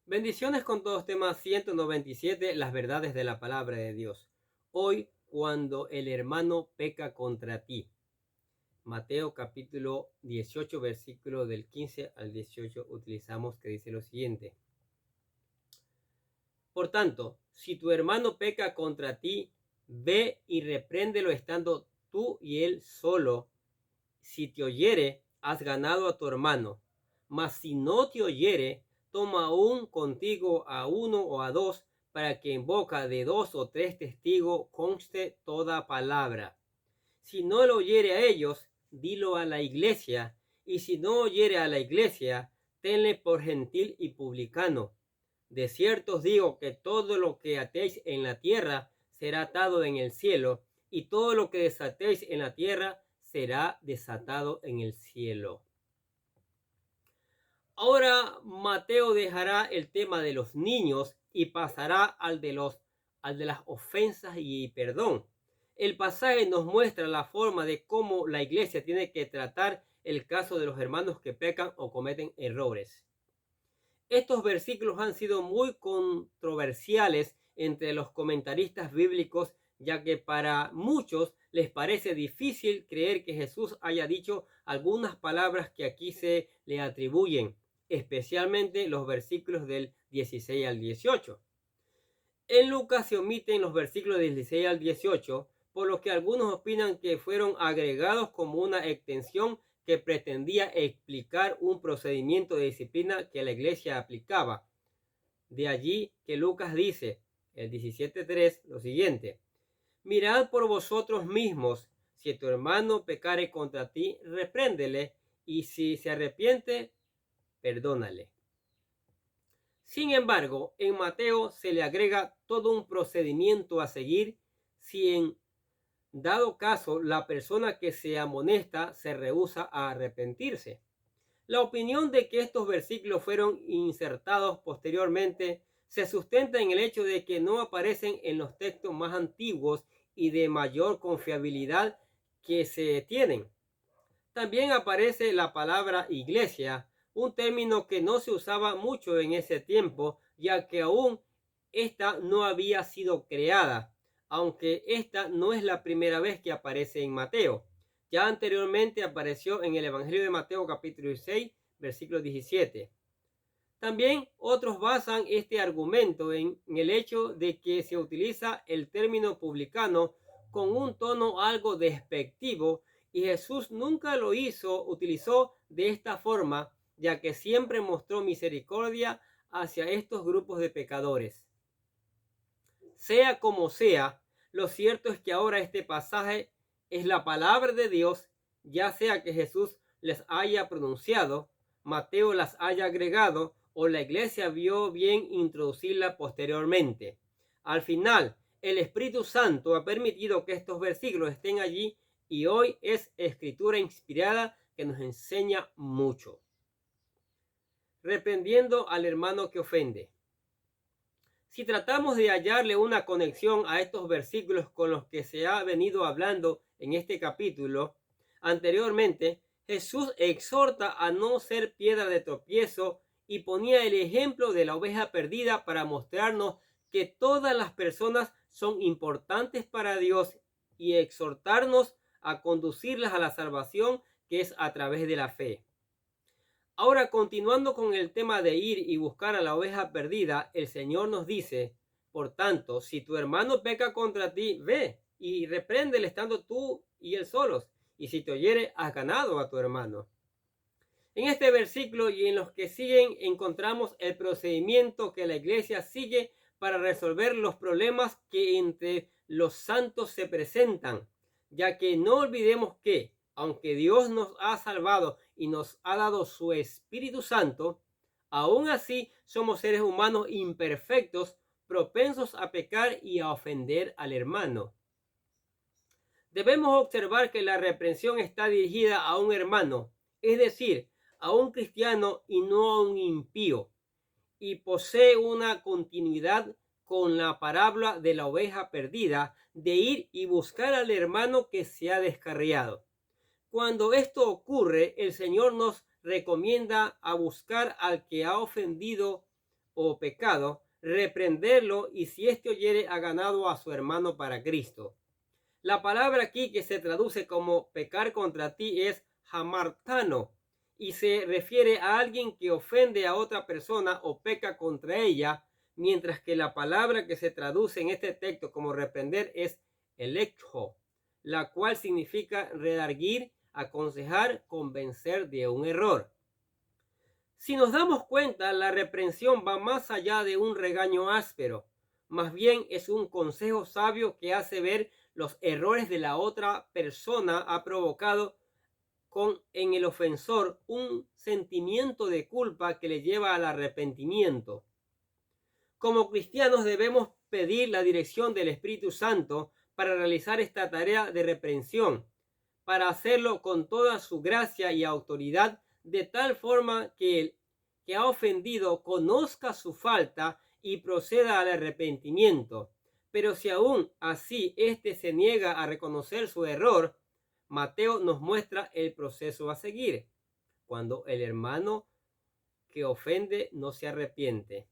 Bendiciones con todos, tema 197, las verdades de la palabra de Dios. Hoy, cuando el hermano peca contra ti. Mateo capítulo 18, versículo del 15 al 18 utilizamos, que dice lo siguiente. Por tanto, si tu hermano peca contra ti, ve y repréndelo estando tú y él solo. Si te oyere, has ganado a tu hermano. Mas si no te oyere, toma aún contigo a uno o a dos, para que en boca de dos o tres testigos conste toda palabra. Si no lo oyere a ellos, dilo a la iglesia, y si no oyere a la iglesia, tenle por gentil y publicano. De cierto os digo que todo lo que atéis en la tierra será atado en el cielo, y todo lo que desatéis en la tierra será desatado en el cielo. Ahora Mateo dejará el tema de los niños y pasará al de las ofensas y perdón. El pasaje nos muestra la forma de cómo la iglesia tiene que tratar el caso de los hermanos que pecan o cometen errores. Estos versículos han sido muy controversiales entre los comentaristas bíblicos, ya que para muchos les parece difícil creer que Jesús haya dicho algunas palabras que aquí se le atribuyen, especialmente los versículos del 16 al 18. En Lucas se omiten los versículos del 16 al 18, por lo que algunos opinan que fueron agregados como una extensión que pretendía explicar un procedimiento de disciplina que la iglesia aplicaba. De allí que Lucas dice, el 17:3, lo siguiente: mirad por vosotros mismos, si tu hermano pecare contra ti, repréndele, y si se arrepiente, perdónale. Sin embargo, en Mateo se le agrega todo un procedimiento a seguir si en dado caso la persona que se amonesta se rehúsa a arrepentirse. La opinión de que estos versículos fueron insertados posteriormente se sustenta en el hecho de que no aparecen en los textos más antiguos y de mayor confiabilidad que se tienen. También aparece la palabra iglesia, un término que no se usaba mucho en ese tiempo, ya que aún esta no había sido creada, aunque esta no es la primera vez que aparece en Mateo. Ya anteriormente apareció en el Evangelio de Mateo capítulo 6, versículo 17. También otros basan este argumento en el hecho de que se utiliza el término publicano con un tono algo despectivo, y Jesús nunca lo utilizó de esta forma, ya que siempre mostró misericordia hacia estos grupos de pecadores. Sea como sea, lo cierto es que ahora este pasaje es la palabra de Dios, ya sea que Jesús les haya pronunciado, Mateo las haya agregado o la iglesia vio bien introducirla posteriormente. Al final, el Espíritu Santo ha permitido que estos versículos estén allí, y hoy es escritura inspirada que nos enseña mucho. Reprendiendo al hermano que ofende. Si tratamos de hallarle una conexión a estos versículos con los que se ha venido hablando en este capítulo anteriormente, Jesús exhorta a no ser piedra de tropiezo y ponía el ejemplo de la oveja perdida para mostrarnos que todas las personas son importantes para Dios y exhortarnos a conducirlas a la salvación, que es a través de la fe. Ahora, continuando con el tema de ir y buscar a la oveja perdida, el Señor nos dice: por tanto, si tu hermano peca contra ti, ve y repréndele estando tú y él solos, y si te oyere, has ganado a tu hermano. En este versículo y en los que siguen encontramos el procedimiento que la iglesia sigue para resolver los problemas que entre los santos se presentan, ya que no olvidemos que, aunque Dios nos ha salvado y nos ha dado su Espíritu Santo, aún así somos seres humanos imperfectos, propensos a pecar y a ofender al hermano. Debemos observar que la reprensión está dirigida a un hermano, es decir, a un cristiano y no a un impío, y posee una continuidad con la parábola de la oveja perdida, de ir y buscar al hermano que se ha descarriado. Cuando esto ocurre, el Señor nos recomienda a buscar al que ha ofendido o pecado, reprenderlo, y si éste oyere, ha ganado a su hermano para Cristo. La palabra aquí que se traduce como pecar contra ti es hamartano, y se refiere a alguien que ofende a otra persona o peca contra ella, mientras que la palabra que se traduce en este texto como reprender es elecjo, la cual significa redarguir, aconsejar, convencer de un error. Si nos damos cuenta, la reprensión va más allá de un regaño áspero. Más bien es un consejo sabio que hace ver los errores de la otra persona ha provocado en el ofensor un sentimiento de culpa que le lleva al arrepentimiento. Como cristianos debemos pedir la dirección del Espíritu Santo para realizar esta tarea de reprensión, para hacerlo con toda su gracia y autoridad, de tal forma que el que ha ofendido conozca su falta y proceda al arrepentimiento. Pero si aún así éste se niega a reconocer su error, Mateo nos muestra el proceso a seguir cuando el hermano que ofende no se arrepiente.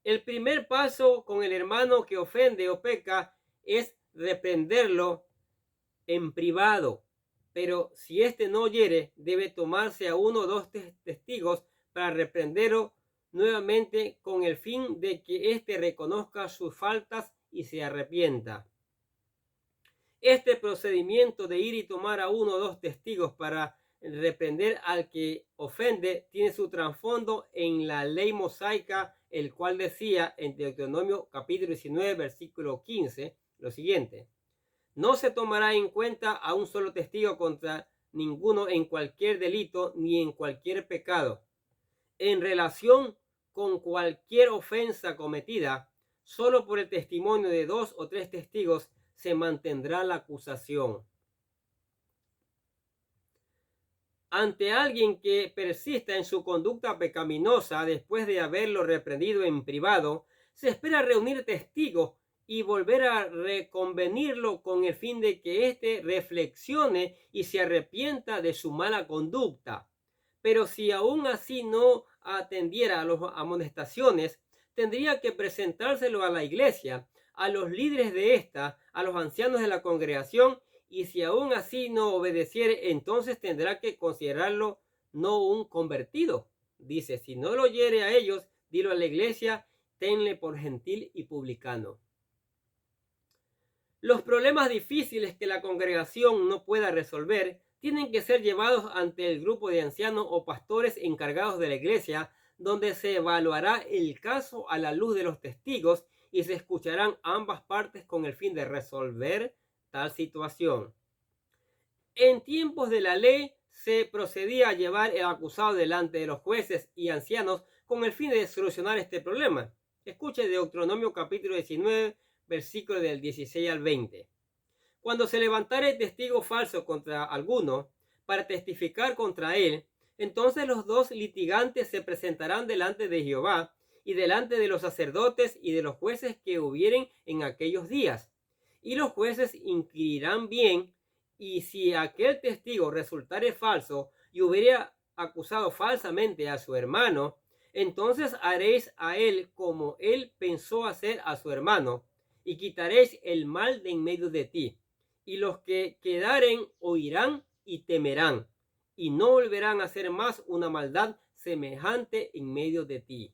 El primer paso con el hermano que ofende o peca es reprenderlo en privado, pero si éste no oyere, debe tomarse a uno o dos testigos para reprenderlo nuevamente con el fin de que éste reconozca sus faltas y se arrepienta. Este procedimiento de ir y tomar a uno o dos testigos para reprender al que ofende tiene su trasfondo en la ley mosaica, el cual decía en Deuteronomio capítulo 19, versículo 15, lo siguiente: no se tomará en cuenta a un solo testigo contra ninguno en cualquier delito ni en cualquier pecado. En relación con cualquier ofensa cometida, solo por el testimonio de 2 o 3 testigos se mantendrá la acusación. Ante alguien que persista en su conducta pecaminosa después de haberlo reprendido en privado, se espera reunir testigos y volver a reconvenirlo con el fin de que éste reflexione y se arrepienta de su mala conducta. Pero si aún así no atendiera a las amonestaciones, tendría que presentárselo a la iglesia, a los líderes de esta, a los ancianos de la congregación, y si aún así no obedeciere, entonces tendrá que considerarlo no un convertido. Dice, si no lo oyere a ellos, dilo a la iglesia, tenle por gentil y publicano. Los problemas difíciles que la congregación no pueda resolver tienen que ser llevados ante el grupo de ancianos o pastores encargados de la iglesia, donde se evaluará el caso a la luz de los testigos y se escucharán ambas partes con el fin de resolver tal situación. En tiempos de la ley se procedía a llevar el acusado delante de los jueces y ancianos con el fin de solucionar este problema. Escuche Deuteronomio capítulo 19, versículo del 16 al 20. Cuando se levantare testigo falso contra alguno para testificar contra él, entonces los dos litigantes se presentarán delante de Jehová y delante de los sacerdotes y de los jueces que hubieren en aquellos días. Y los jueces inquirirán bien, y si aquel testigo resultare falso y hubiera acusado falsamente a su hermano, entonces haréis a él como él pensó hacer a su hermano, y quitaréis el mal de en medio de ti. Y los que quedaren oirán y temerán, y no volverán a hacer más una maldad semejante en medio de ti.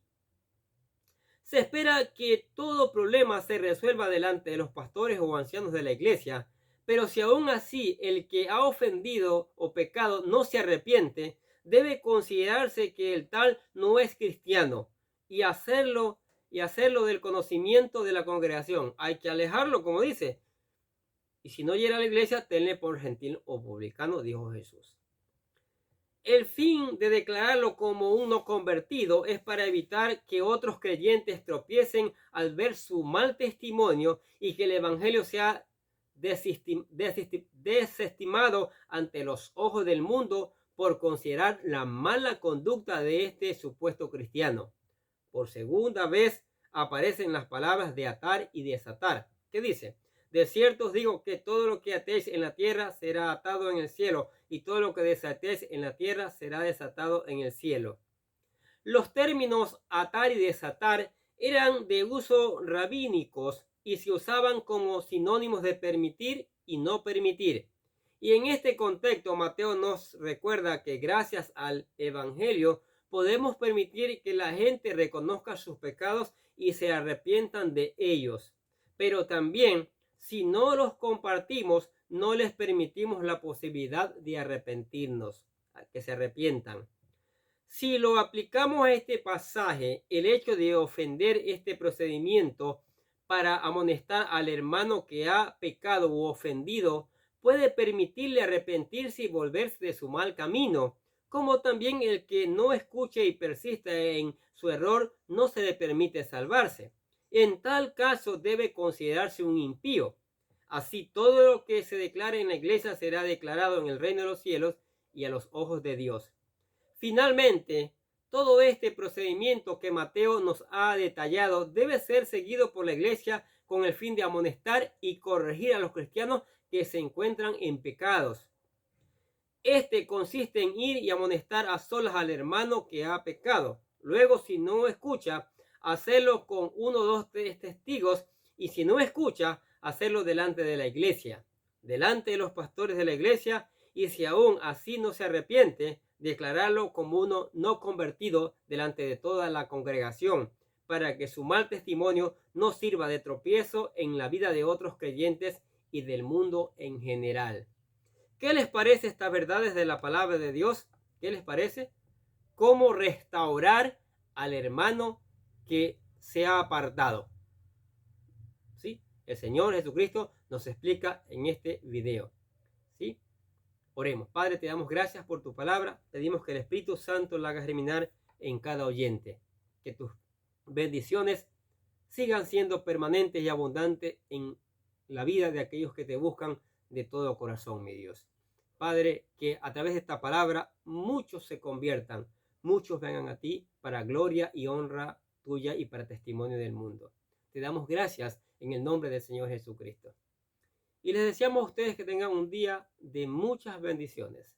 Se espera que todo problema se resuelva delante de los pastores o ancianos de la iglesia, pero si aún así el que ha ofendido o pecado no se arrepiente, debe considerarse que el tal no es cristiano y hacerlo del conocimiento de la congregación. Hay que alejarlo, como dice. Y si no llega a la iglesia, tenle por gentil o publicano, dijo Jesús. El fin de declararlo como un no convertido es para evitar que otros creyentes tropiecen al ver su mal testimonio y que el evangelio sea desestimado ante los ojos del mundo por considerar la mala conducta de este supuesto cristiano. Por segunda vez aparecen las palabras de atar y desatar. ¿Qué dice? De cierto os digo que todo lo que atéis en la tierra será atado en el cielo, y todo lo que desatéis en la tierra será desatado en el cielo. Los términos atar y desatar eran de uso rabínicos y se usaban como sinónimos de permitir y no permitir. Y en este contexto, Mateo nos recuerda que gracias al Evangelio podemos permitir que la gente reconozca sus pecados y se arrepientan de ellos. Pero también, si no los compartimos, no les permitimos la posibilidad de arrepentirnos, que se arrepientan. Si lo aplicamos a este pasaje, el hecho de ofender este procedimiento para amonestar al hermano que ha pecado u ofendido puede permitirle arrepentirse y volverse de su mal camino, como también el que no escuche y persista en su error no se le permite salvarse. En tal caso debe considerarse un impío. Así todo lo que se declare en la iglesia será declarado en el reino de los cielos y a los ojos de Dios. Finalmente, todo este procedimiento que Mateo nos ha detallado debe ser seguido por la iglesia con el fin de amonestar y corregir a los cristianos que se encuentran en pecados. Este consiste en ir y amonestar a solas al hermano que ha pecado. Luego, si no escucha, hacerlo con uno o dos testigos, y si no escucha, hacerlo delante de la iglesia, delante de los pastores de la iglesia, y si aún así no se arrepiente, declararlo como uno no convertido delante de toda la congregación, para que su mal testimonio no sirva de tropiezo en la vida de otros creyentes y del mundo en general. ¿Qué les parece estas verdades de la palabra de Dios? ¿Qué les parece? ¿Cómo restaurar al hermano que se ha apartado? ¿Sí? El Señor Jesucristo nos explica en este video. ¿Sí? Oremos. Padre, te damos gracias por tu palabra. Pedimos que el Espíritu Santo la haga germinar en cada oyente. Que tus bendiciones sigan siendo permanentes y abundantes en la vida de aquellos que te buscan de todo corazón, mi Dios. Padre, que a través de esta palabra muchos se conviertan, muchos vengan a ti para gloria y honra tuya y para testimonio del mundo. Te damos gracias en el nombre del Señor Jesucristo. Y les deseamos a ustedes que tengan un día de muchas bendiciones.